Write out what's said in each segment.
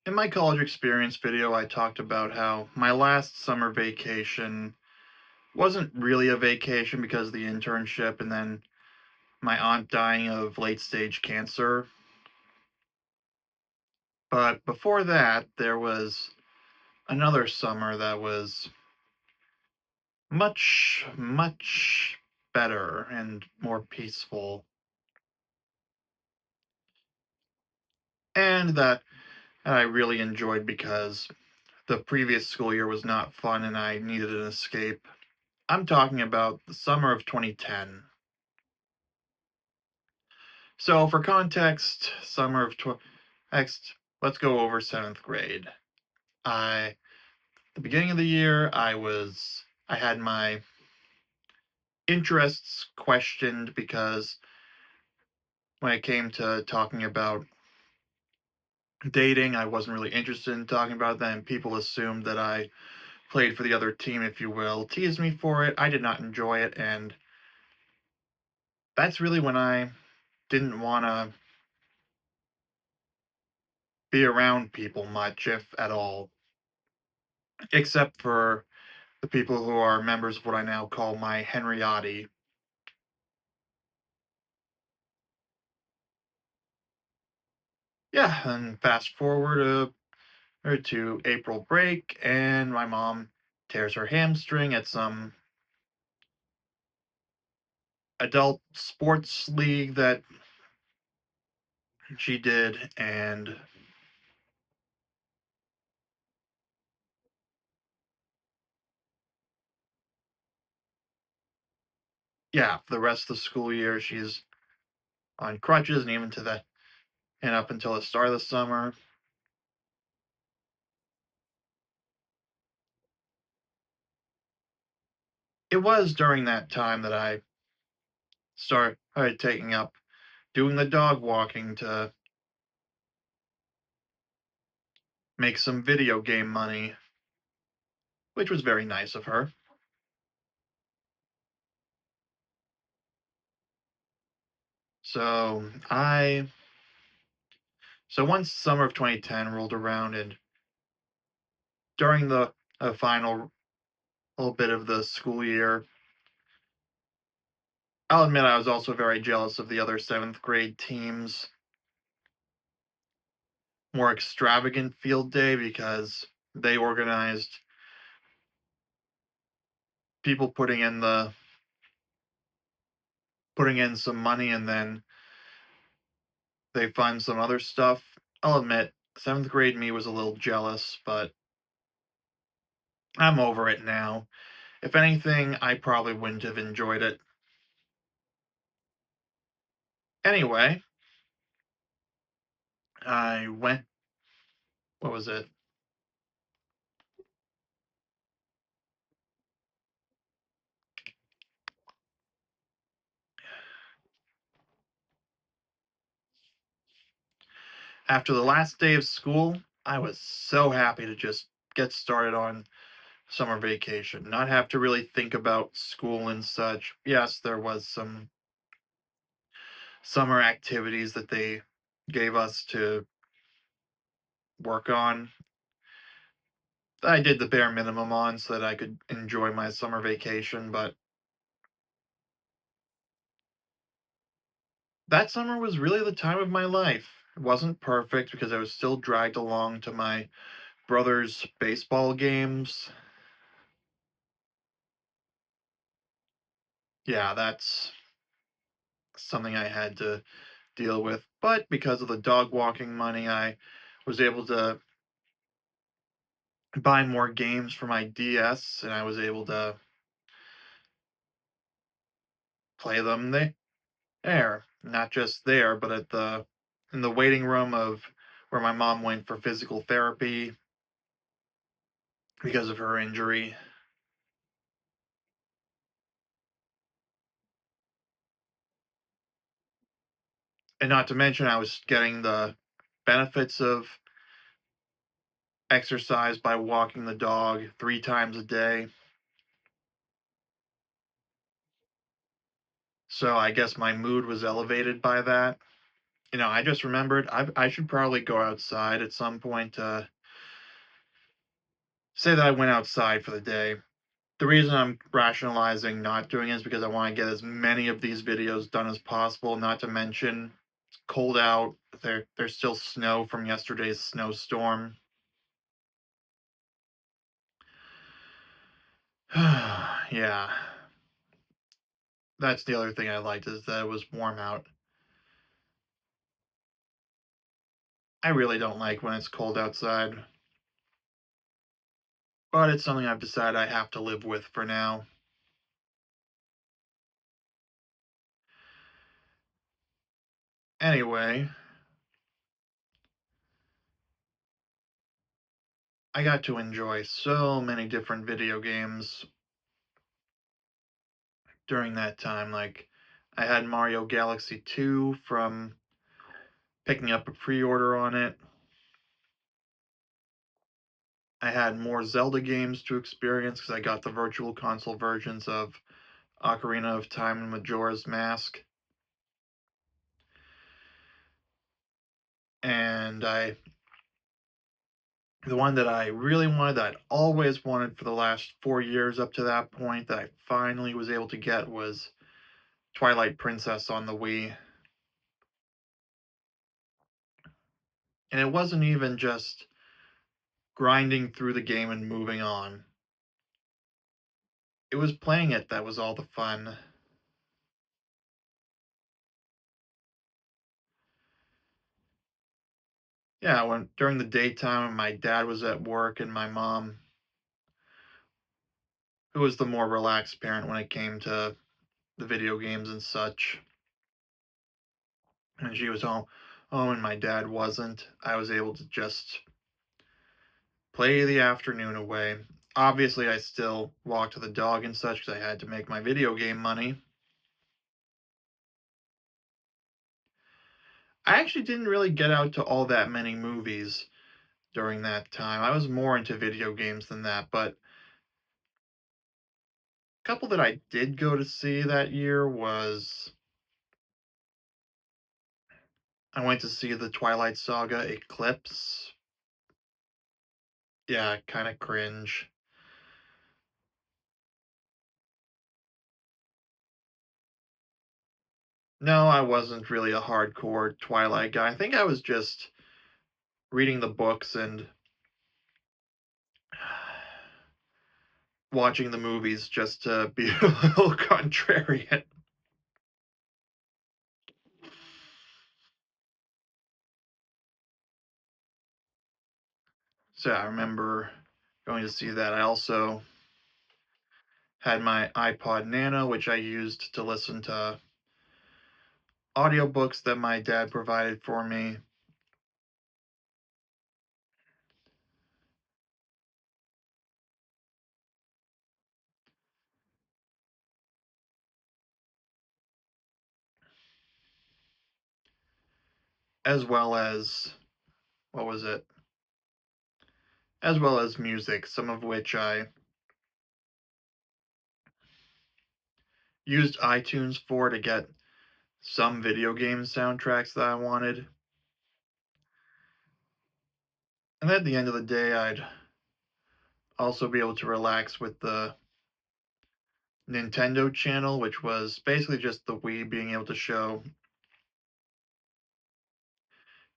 In my college experience video, I talked about how my last summer vacation wasn't really a vacation because of the internship and then my aunt dying of late stage cancer. But before that, there was another summer that was much, much better and more peaceful. And that I really enjoyed because the previous school year was not fun and I needed an escape. I'm talking about the summer of 2010. So, for context, summer of next, let's go over seventh grade. The beginning of the year, I had my interests questioned because when it came to talking about dating, I wasn't really interested in talking about that, and people assumed that I played for the other team, if you will, teased me for it. I did not enjoy it, and that's really when I didn't want to be around people much, if at all, except for the people who are members of what I now call my Henriotti. Yeah, and fast forward to April break, and my mom tears her hamstring at some adult sports league that she did, and yeah, for the rest of the school year she's on crutches, and even to the and up until the start of the summer. It was during that time that I started taking up doing the dog walking to make some video game money, which was very nice of her. So I so once summer of 2010 rolled around, and during the final little bit of the school year, I'll admit I was also very jealous of the other seventh grade teams' more extravagant field day because they organized people putting in some money, and then they fund some other stuff. I'll admit seventh grade me was a little jealous, but I'm over it now. If anything, I probably wouldn't have enjoyed it. Anyway, I went what was it? After the last day of school, I was so happy to just get started on summer vacation, not have to really think about school and such. Yes, there was some summer activities that they gave us to work on. I did the bare minimum on so that I could enjoy my summer vacation, but that summer was really the time of my life. It wasn't perfect because I was still dragged along to my brother's baseball games. Yeah, that's something I had to deal with. But because of the dog walking money, I was able to buy more games for my DS, and I was able to play them there, not just there, but at the in the waiting room of where my mom went for physical therapy because of her injury. And not to mention, I was getting the benefits of exercise by walking the dog 3 times a day. So I guess my mood was elevated by that. I just remembered I should probably go outside at some point to say that I went outside for the day. The reason I'm rationalizing not doing it is because I want to get as many of these videos done as possible, not to mention it's cold out. There's still snow from yesterday's snowstorm. Yeah, that's the other thing I liked is that it was warm out. I really don't like when it's cold outside, but it's something I've decided I have to live with for now. Anyway, I got to enjoy so many different video games during that time. Like, I had Mario Galaxy 2 from picking up a pre-order on it. I had more Zelda games to experience because I got the virtual console versions of Ocarina of Time and Majora's Mask. And the one that I really wanted, that I'd always wanted for the last 4 years up to that point, that I finally was able to get was Twilight Princess on the Wii. And it wasn't even just grinding through the game and moving on. It was playing it that was all the fun. Yeah, when during the daytime, my dad was at work and my mom, who was the more relaxed parent when it came to the video games and such, and she was home and my dad wasn't, I was able to just play the afternoon away. Obviously, I still walked the dog and such because I had to make my video game money. I actually didn't really get out to all that many movies during that time. I was more into video games than that, but a couple that I did go to see that year was I went to see the Twilight Saga Eclipse. Yeah, kind of cringe. No, I wasn't really a hardcore Twilight guy. I think I was just reading the books and watching the movies just to be a little contrarian. So I remember going to see that. I also had my iPod Nano, which I used to listen to audiobooks that my dad provided for me. As well as, what was it? As well as music, some of which I used iTunes for to get some video game soundtracks that I wanted. And at the end of the day, I'd also be able to relax with the Nintendo channel, which was basically just the Wii being able to show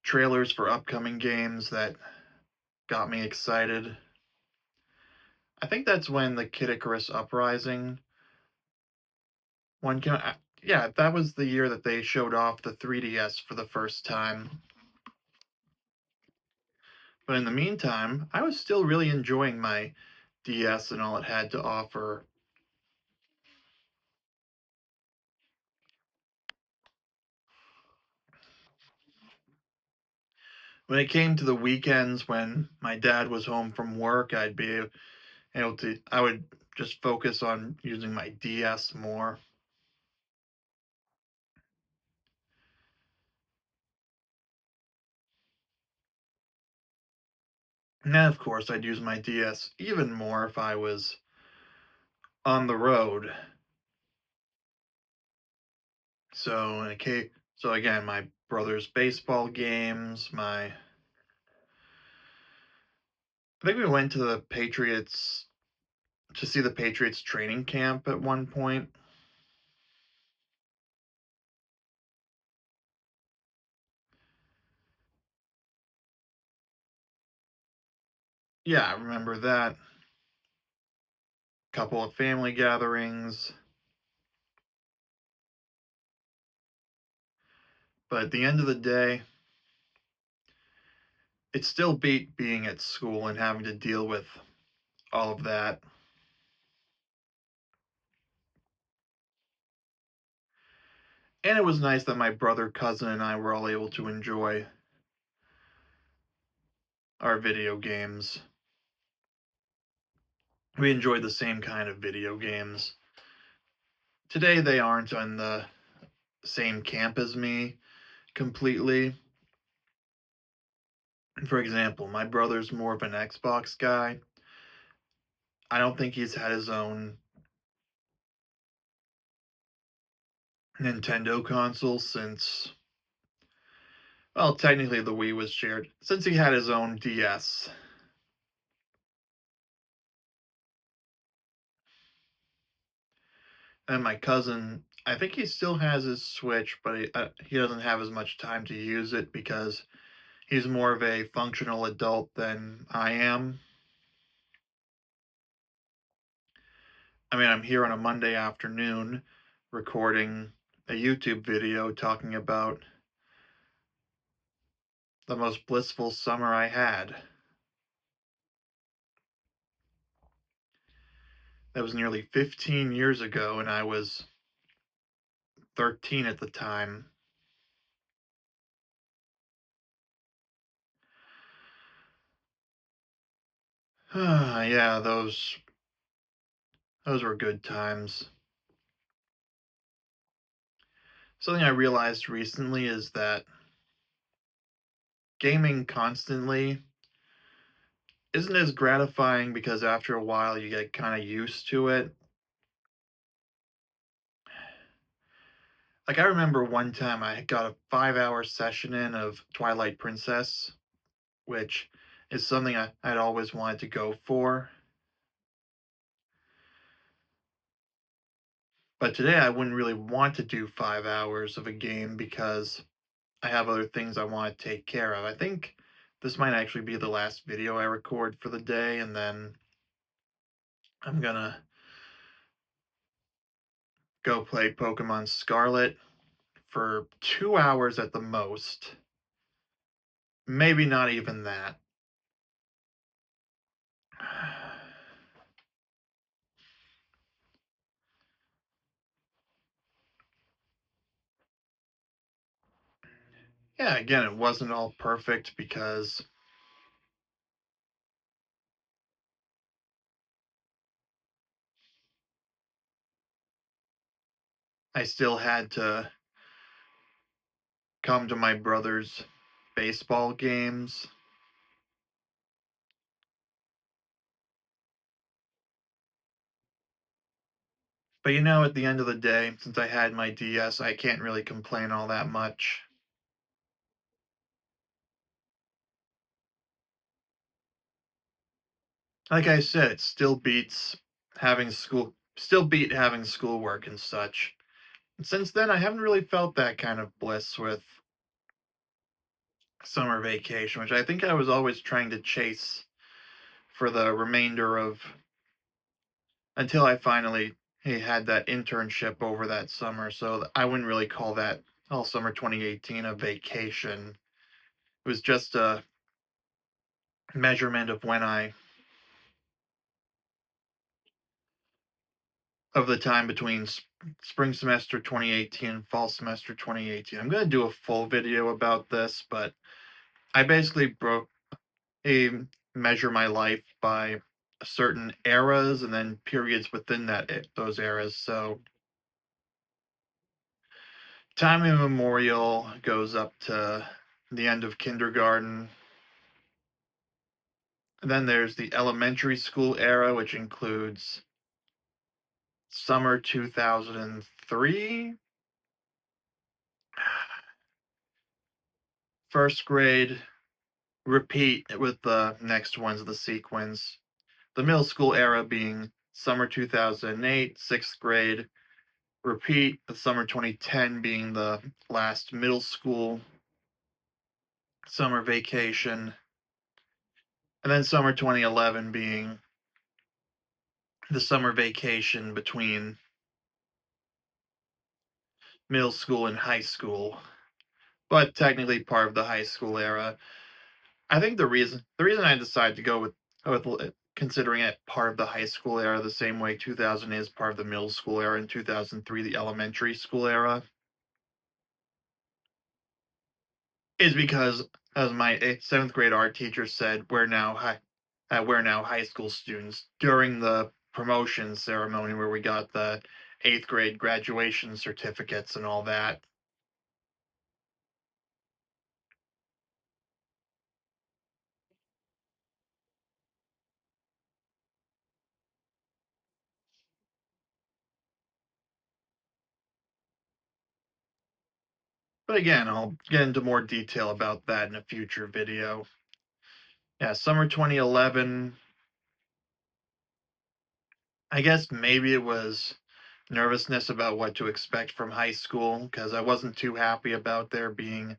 trailers for upcoming games that got me excited. I think that's when the Kid Icarus Uprising one came out. Yeah, that was the year that they showed off the 3DS for the first time. But in the meantime, I was still really enjoying my DS and all it had to offer. When it came to the weekends when my dad was home from work, I'd be able to, I would just focus on using my DS more. And then, of course, I'd use my DS even more if I was on the road. So, so again, my brother's baseball games, my I think we went to the Patriots to see the Patriots training camp at one point. Yeah, I remember that. Couple of family gatherings, but at the end of the day, it still beat being at school and having to deal with all of that. And it was nice that my brother, cousin, and I were all able to enjoy our video games. We enjoyed the same kind of video games. Today, they aren't on the same camp as me completely. For example, my brother's more of an Xbox guy. I don't think he's had his own Nintendo console since, well, technically the Wii was shared, since he had his own DS. And my cousin, I think he still has his Switch, but he doesn't have as much time to use it because he's more of a functional adult than I am. I mean, I'm here on a Monday afternoon recording a YouTube video talking about the most blissful summer I had. That was nearly 15 years ago, and I was 13 at the time. Yeah, those were good times. Something I realized recently is that gaming constantly isn't as gratifying because after a while you get kind of used to it. Like I remember one time I got a 5-hour session in of Twilight Princess, which is something I'd always wanted to go for. But today I wouldn't really want to do 5 hours of a game because I have other things I want to take care of. I think this might actually be the last video I record for the day, and then I'm gonna go play Pokemon Scarlet for 2 hours at the most. Maybe not even that. Yeah, again, it wasn't all perfect because I still had to come to my brother's baseball games. But at the end of the day, since I had my DS, I can't really complain all that much. Like I said, it still beat having schoolwork and such. And since then, I haven't really felt that kind of bliss with summer vacation, which I think I was always trying to chase for the remainder of until I finally had that internship over that summer. So I wouldn't really call that all summer 2018 a vacation. It was just a measurement of of the time between spring semester 2018 and fall semester 2018. I'm going to do a full video about this, but I basically broke a measure my life by certain eras and then periods within those eras. So time immemorial goes up to the end of kindergarten. And then there's the elementary school era, which includes summer 2003 First grade, repeat with the next ones of the sequence. The middle school era being summer 2008, sixth grade, repeat the summer 2010 being the last middle school summer vacation, and then summer 2011 being the summer vacation between middle school and high school, but technically part of the high school era. I think the reason I decided to go with considering it part of the high school era the same way 2000 is part of the middle school era and 2003 the elementary school era is because, as my seventh grade art teacher said, we're now high school students during the promotion ceremony where we got the eighth grade graduation certificates and all that. But again, I'll get into more detail about that in a future video. Yeah, summer 2011. I guess maybe it was nervousness about what to expect from high school because I wasn't too happy about there being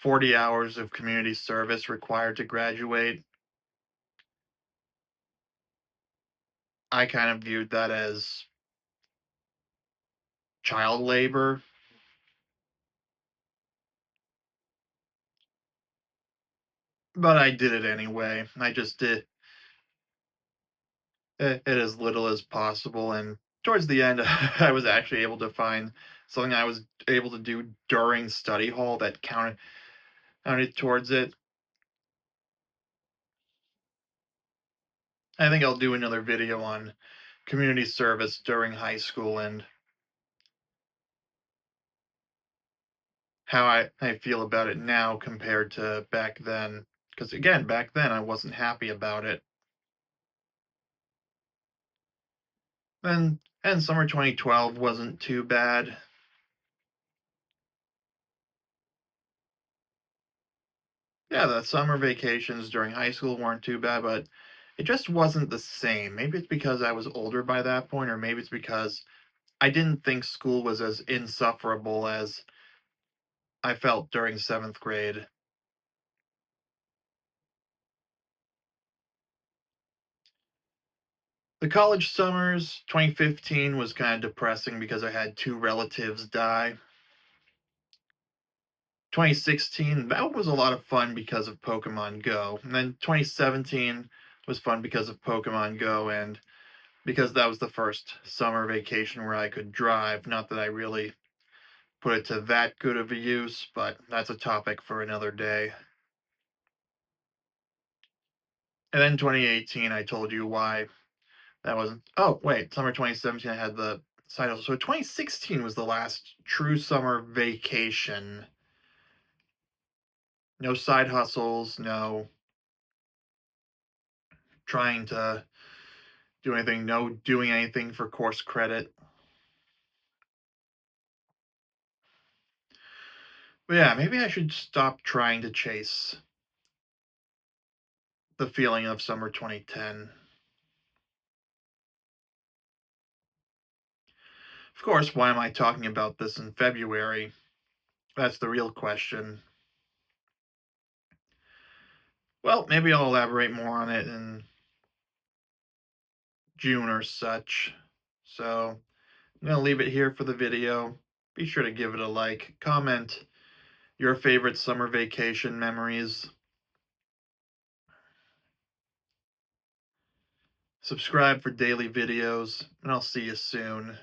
40 hours of community service required to graduate. I kind of viewed that as child labor, but I did it anyway. I just did it as little as possible, and towards the end, I was actually able to find something I was able to do during study hall that counted towards it. I think I'll do another video on community service during high school and how I feel about it now compared to back then. Because again, back then I wasn't happy about it. And summer 2012 wasn't too bad. Yeah, the summer vacations during high school weren't too bad, but it just wasn't the same. Maybe it's because I was older by that point, or maybe it's because I didn't think school was as insufferable as I felt during seventh grade. The college summers, 2015 was kind of depressing because I had two relatives die. 2016, that was a lot of fun because of Pokemon Go. And then 2017 was fun because of Pokemon Go and because that was the first summer vacation where I could drive. Not that I really put it to that good of a use, but that's a topic for another day. And then 2018, I told you why that wasn't. Oh, wait, summer 2017, I had the side hustle. So 2016 was the last true summer vacation. No side hustles, no trying to do anything, no doing anything for course credit. But yeah, maybe I should stop trying to chase the feeling of summer 2010. Of course, why am I talking about this in February? That's the real question. Well, maybe I'll elaborate more on it in June or such. So I'm going to leave it here for the video. Be sure to give it a like, comment your favorite summer vacation memories, subscribe for daily videos, and I'll see you soon.